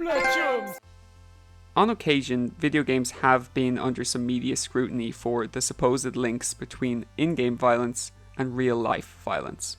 Fletchums! On occasion, video games have been under some media scrutiny for the supposed links between in-game violence and real-life violence.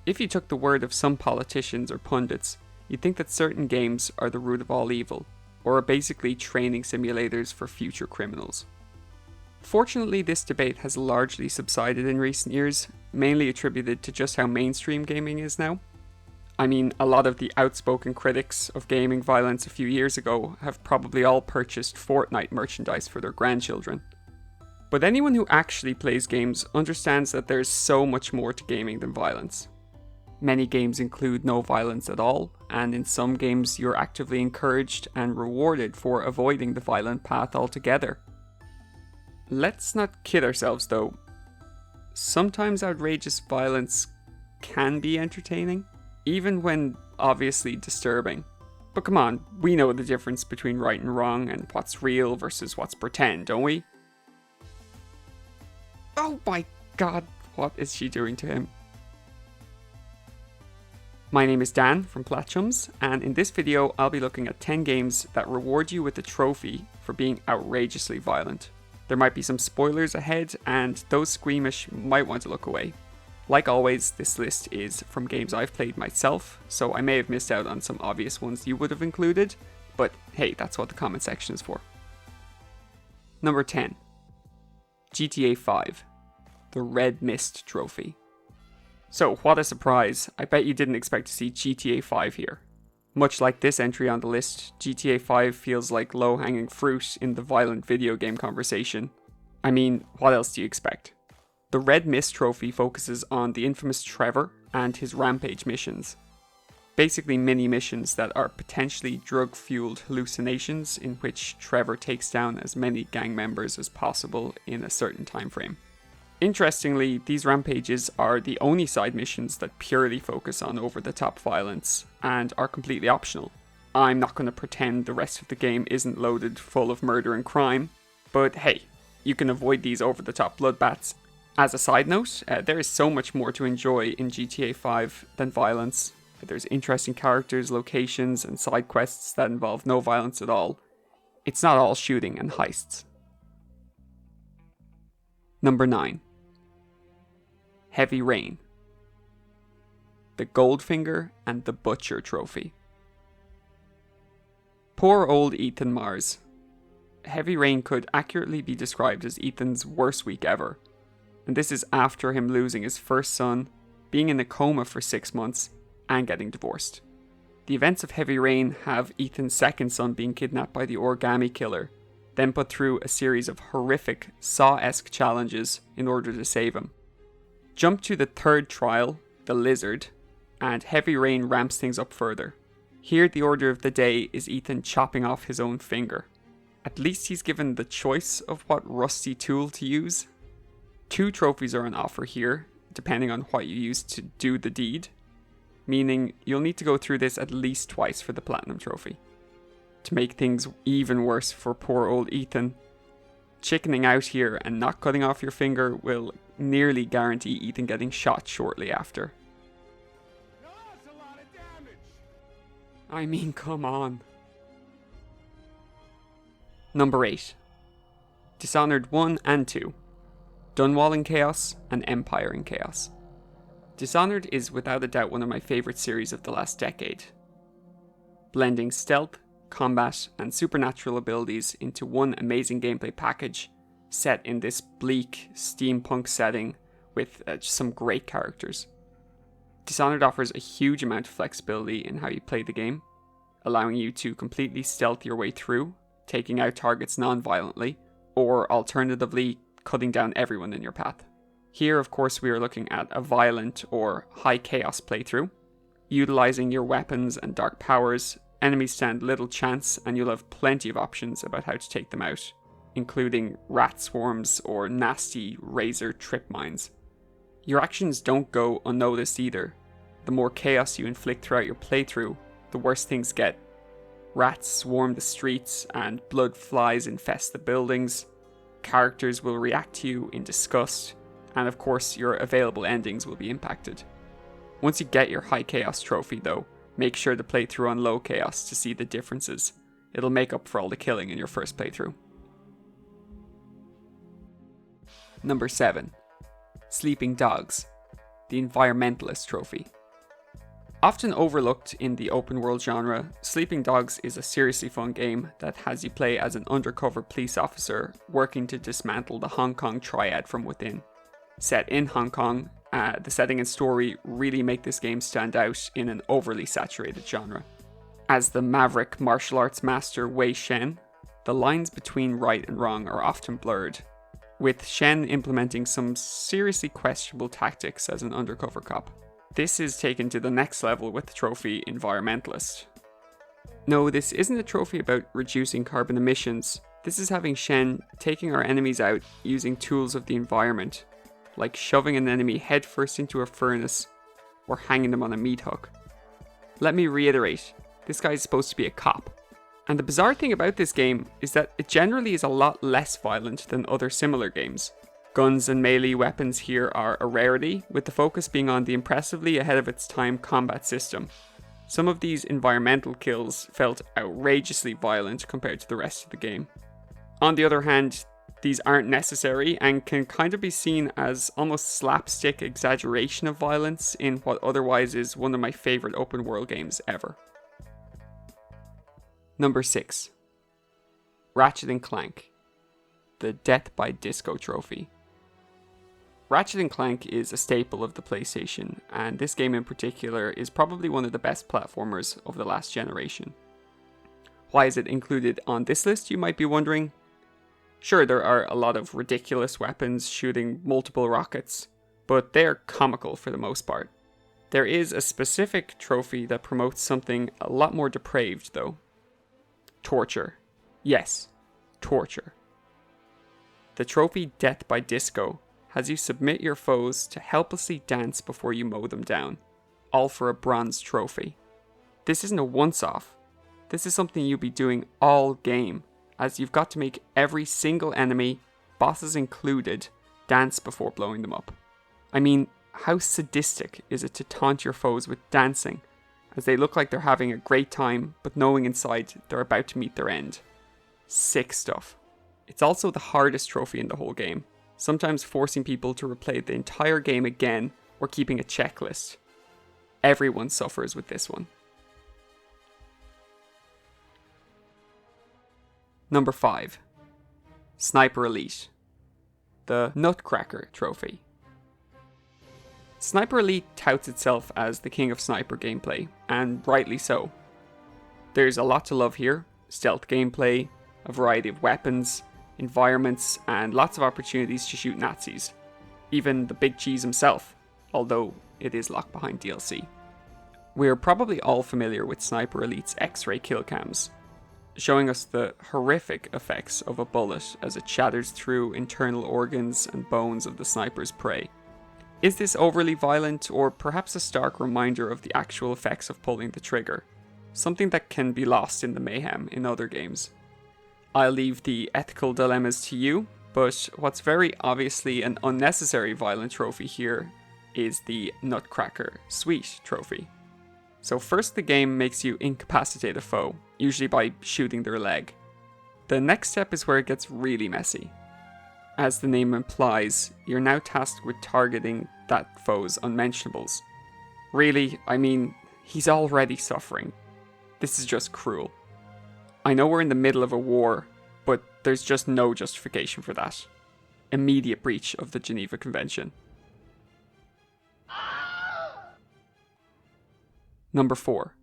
If you took the word of some politicians or pundits, you'd think that certain games are the root of all evil, or are basically training simulators for future criminals. Fortunately, this debate has largely subsided in recent years, mainly attributed to just how mainstream gaming is now. I mean, a lot of the outspoken critics of gaming violence a few years ago have probably all purchased Fortnite merchandise for their grandchildren. But anyone who actually plays games understands that there's so much more to gaming than violence. Many games include no violence at all, and in some games you're actively encouraged and rewarded for avoiding the violent path altogether. Let's not kid ourselves though. Sometimes outrageous violence can be entertaining, even when obviously disturbing. But come on, we know the difference between right and wrong and what's real versus what's pretend, don't we? Oh my god, what is she doing to him? My name is Dan from Platchums, and in this video I'll be looking at 10 games that reward you with a trophy for being outrageously violent. There might be some spoilers ahead, and those squeamish might want to look away. Like always, this list is from games I've played myself, so I may have missed out on some obvious ones you would have included, but hey, that's what the comment section is for. Number 10. GTA 5. The Red Mist Trophy. So, what a surprise, I bet you didn't expect to see GTA 5 here. Much like this entry on the list, GTA 5 feels like low-hanging fruit in the violent video game conversation. I mean, what else do you expect? The Red Mist Trophy focuses on the infamous Trevor and his rampage missions. Basically mini missions that are potentially drug-fueled hallucinations in which Trevor takes down as many gang members as possible in a certain time frame. Interestingly, these rampages are the only side missions that purely focus on over-the-top violence and are completely optional. I'm not going to pretend the rest of the game isn't loaded full of murder and crime, but hey, you can avoid these over-the-top bloodbaths. As a side note, there is so much more to enjoy in GTA 5 than violence. There's interesting characters, locations, and side quests that involve no violence at all. It's not all shooting and heists. Number 9. Heavy Rain. The Goldfinger and the Butcher Trophy. Poor old Ethan Mars. Heavy Rain could accurately be described as Ethan's worst week ever. And this is after him losing his first son, being in a coma for 6 months, and getting divorced. The events of Heavy Rain have Ethan's second son being kidnapped by the origami killer, then put through a series of horrific Saw-esque challenges in order to save him. Jump to the third trial, the Lizard, and Heavy Rain ramps things up further. Here the order of the day is Ethan chopping off his own finger. At least he's given the choice of what rusty tool to use. 2 trophies are on offer here, depending on what you use to do the deed, meaning you'll need to go through this at least twice for the Platinum Trophy. To make things even worse for poor old Ethan, chickening out here and not cutting off your finger will nearly guarantee Ethan getting shot shortly after. That's a lot of damage! I mean, come on. Number 8. Dishonored 1 and 2. Dunwall in Chaos and Empire in Chaos. Dishonored is without a doubt one of my favourite series of the last decade. Blending stealth, combat, and supernatural abilities into one amazing gameplay package set in this bleak steampunk setting with some great characters. Dishonored offers a huge amount of flexibility in how you play the game, allowing you to completely stealth your way through, taking out targets non-violently, or alternatively cutting down everyone in your path. Here, of course, we are looking at a violent or high chaos playthrough. Utilizing your weapons and dark powers, enemies stand little chance and you'll have plenty of options about how to take them out, including rat swarms or nasty razor trip mines. Your actions don't go unnoticed either. The more chaos you inflict throughout your playthrough, the worse things get. Rats swarm the streets and blood flies infest the buildings. Characters will react to you in disgust, and of course your available endings will be impacted. Once you get your high chaos trophy though, Make sure to play through on low chaos to see the differences. It'll make up for all the killing in your first playthrough. Number 7. Sleeping Dogs, the Environmentalist Trophy. Often overlooked in the open world genre, Sleeping Dogs is a seriously fun game that has you play as an undercover police officer working to dismantle the Hong Kong triad from within. Set in Hong Kong, the setting and story really make this game stand out in an overly saturated genre. As the maverick martial arts master Wei Shen, the lines between right and wrong are often blurred, with Shen implementing some seriously questionable tactics as an undercover cop. This is taken to the next level with the trophy Environmentalist. No, this isn't a trophy about reducing carbon emissions. This is having Shen taking our enemies out using tools of the environment, like shoving an enemy headfirst into a furnace or hanging them on a meat hook. Let me reiterate, this guy is supposed to be a cop. And the bizarre thing about this game is that it generally is a lot less violent than other similar games. Guns and melee weapons here are a rarity, with the focus being on the impressively ahead of its time combat system. Some of these environmental kills felt outrageously violent compared to the rest of the game. On the other hand, these aren't necessary and can kind of be seen as almost slapstick exaggeration of violence in what otherwise is one of my favourite open world games ever. Number 6. Ratchet and Clank, the Death by Disco Trophy. Ratchet and Clank is a staple of the PlayStation, and this game in particular is probably one of the best platformers of the last generation. Why is it included on this list, you might be wondering? Sure, there are a lot of ridiculous weapons shooting multiple rockets, but they're comical for the most part. There is a specific trophy that promotes something a lot more depraved though. Torture. Yes, torture. The trophy Death by Disco has you submit your foes to helplessly dance before you mow them down, all for a bronze trophy. This isn't a once-off. This is something you'll be doing all game, as you've got to make every single enemy, bosses included, dance before blowing them up. I mean, how sadistic is it to taunt your foes with dancing, as they look like they're having a great time, but knowing inside they're about to meet their end? Sick stuff. It's also the hardest trophy in the whole game, sometimes forcing people to replay the entire game again or keeping a checklist. Everyone suffers with this one. Number 5. Sniper Elite, the Nutcracker Trophy. Sniper Elite touts itself as the king of sniper gameplay, and rightly so. There's a lot to love here: stealth gameplay, a variety of weapons, environments, and lots of opportunities to shoot Nazis. Even the Big Cheese himself, although it is locked behind DLC. We're probably all familiar with Sniper Elite's X-ray kill cams, showing us the horrific effects of a bullet as it shatters through internal organs and bones of the sniper's prey. Is this overly violent, or perhaps a stark reminder of the actual effects of pulling the trigger? Something that can be lost in the mayhem in other games. I'll leave the ethical dilemmas to you, but what's very obviously an unnecessary violent trophy here is the Nutcracker Sweet Trophy. So first the game makes you incapacitate a foe, usually by shooting their leg. The next step is where it gets really messy. As the name implies, you're now tasked with targeting that foe's unmentionables. Really, I mean, he's already suffering. This is just cruel. I know we're in the middle of a war, but there's just no justification for that. Immediate breach of the Geneva Convention. Number 4.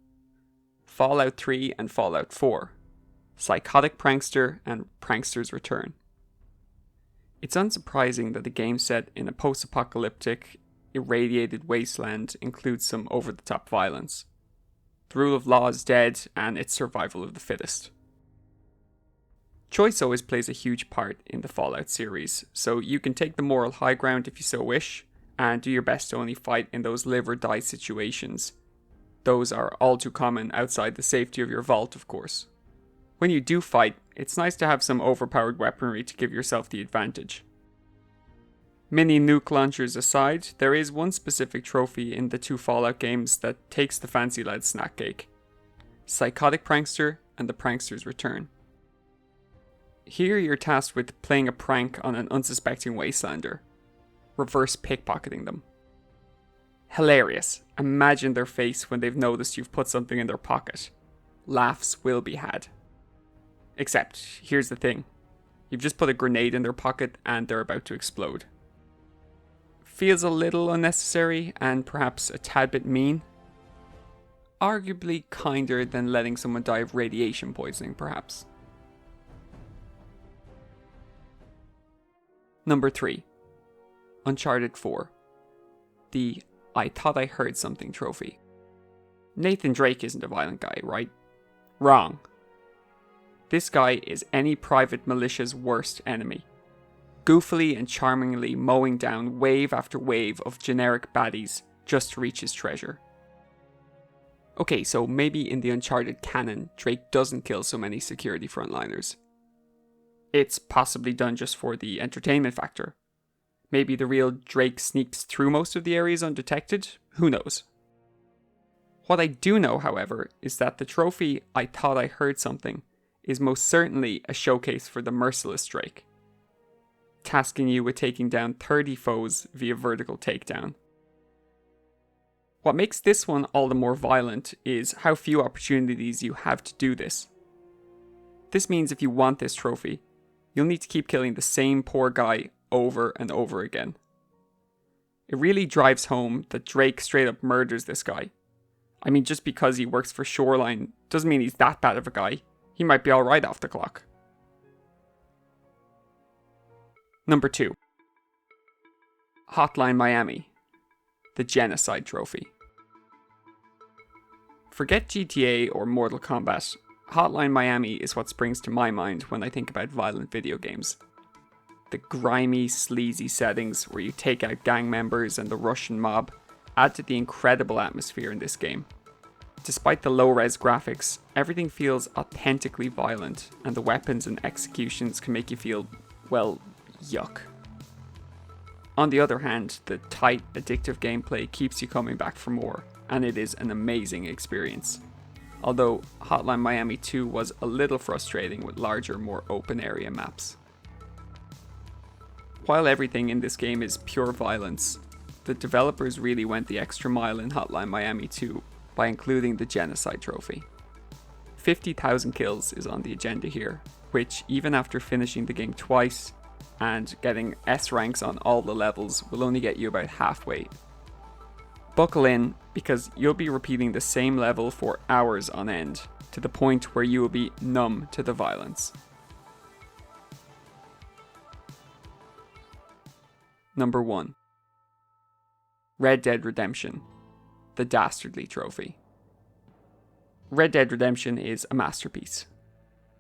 Fallout 3 and Fallout 4. Psychotic Prankster and Prankster's Return. It's unsurprising that a game set in a post-apocalyptic, irradiated wasteland includes some over-the-top violence. The rule of law is dead, and it's survival of the fittest. Choice always plays a huge part in the Fallout series, so you can take the moral high ground if you so wish, and do your best to only fight in those live or die situations. Those are all too common outside the safety of your vault, of course. When you do fight, it's nice to have some overpowered weaponry to give yourself the advantage. Mini nuke launchers aside, there is one specific trophy in the 2 Fallout games that takes the fancy lad snack cake. Psychotic Prankster and the Prankster's Return. Here you're tasked with playing a prank on an unsuspecting wastelander, reverse pickpocketing them. Hilarious. Imagine their face when they've noticed you've put something in their pocket. Laughs will be had. Except, here's the thing. You've just put a grenade in their pocket and they're about to explode. Feels a little unnecessary and perhaps a tad bit mean. Arguably kinder than letting someone die of radiation poisoning, perhaps. Number 3. Uncharted 4. The I thought I heard something trophy. Nathan Drake isn't a violent guy, right? Wrong. This guy is any private militia's worst enemy. Goofily and charmingly mowing down wave after wave of generic baddies just to reach his treasure. Okay, so maybe in the Uncharted canon, Drake doesn't kill so many security frontliners. It's possibly done just for the entertainment factor. Maybe the real Drake sneaks through most of the areas undetected, who knows. What I do know, however, is that the trophy I thought I heard something is most certainly a showcase for the merciless Drake, tasking you with taking down 30 foes via vertical takedown. What makes this one all the more violent is how few opportunities you have to do this. This means if you want this trophy, you'll need to keep killing the same poor guy over and over again. It really drives home that Drake straight up murders this guy. I mean, just because he works for Shoreline doesn't mean he's that bad of a guy. He might be alright off the clock. Number 2. Hotline Miami. The Genocide Trophy. Forget GTA or Mortal Kombat. Hotline Miami is what springs to my mind when I think about violent video games. The grimy, sleazy settings where you take out gang members and the Russian mob add to the incredible atmosphere in this game. Despite the low-res graphics, everything feels authentically violent, and the weapons and executions can make you feel, well, yuck. On the other hand, the tight, addictive gameplay keeps you coming back for more, and it is an amazing experience. Although Hotline Miami 2 was a little frustrating with larger, more open area maps. While everything in this game is pure violence, the developers really went the extra mile in Hotline Miami 2 by including the Genocide Trophy. 50,000 kills is on the agenda here, which even after finishing the game twice and getting S ranks on all the levels will only get you about halfway. Buckle in, because you'll be repeating the same level for hours on end, to the point where you will be numb to the violence. Number 1. Red Dead Redemption. The Dastardly Trophy. Red Dead Redemption is a masterpiece.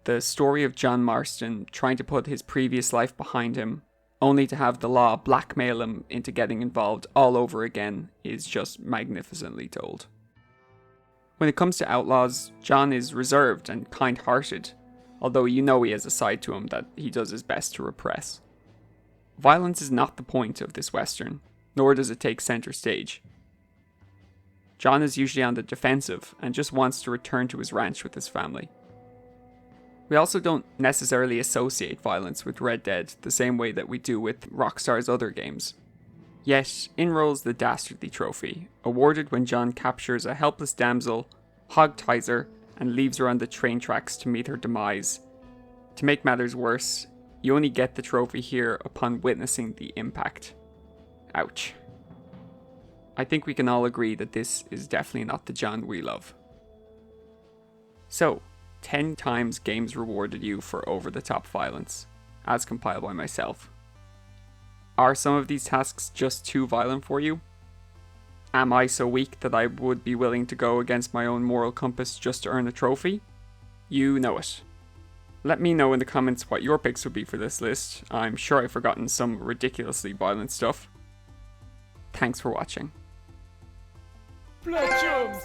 The story of John Marston trying to put his previous life behind him, only to have the law blackmail him into getting involved all over again, is just magnificently told. When it comes to outlaws, John is reserved and kind-hearted, although you know he has a side to him that he does his best to repress. Violence is not the point of this western, nor does it take center stage. John is usually on the defensive and just wants to return to his ranch with his family. We also don't necessarily associate violence with Red Dead the same way that we do with Rockstar's other games. Yet, in rolls the Dastardly Trophy, awarded when John captures a helpless damsel, hogties her, and leaves her on the train tracks to meet her demise. To make matters worse, you only get the trophy here upon witnessing the impact. Ouch. I think we can all agree that this is definitely not the John we love. So, 10 times games rewarded you for over-the-top violence, as compiled by myself. Are some of these tasks just too violent for you? Am I so weak that I would be willing to go against my own moral compass just to earn a trophy? You know it. Let me know in the comments what your picks would be for this list. I'm sure I've forgotten some ridiculously violent stuff. Thanks for watching. Fletchums!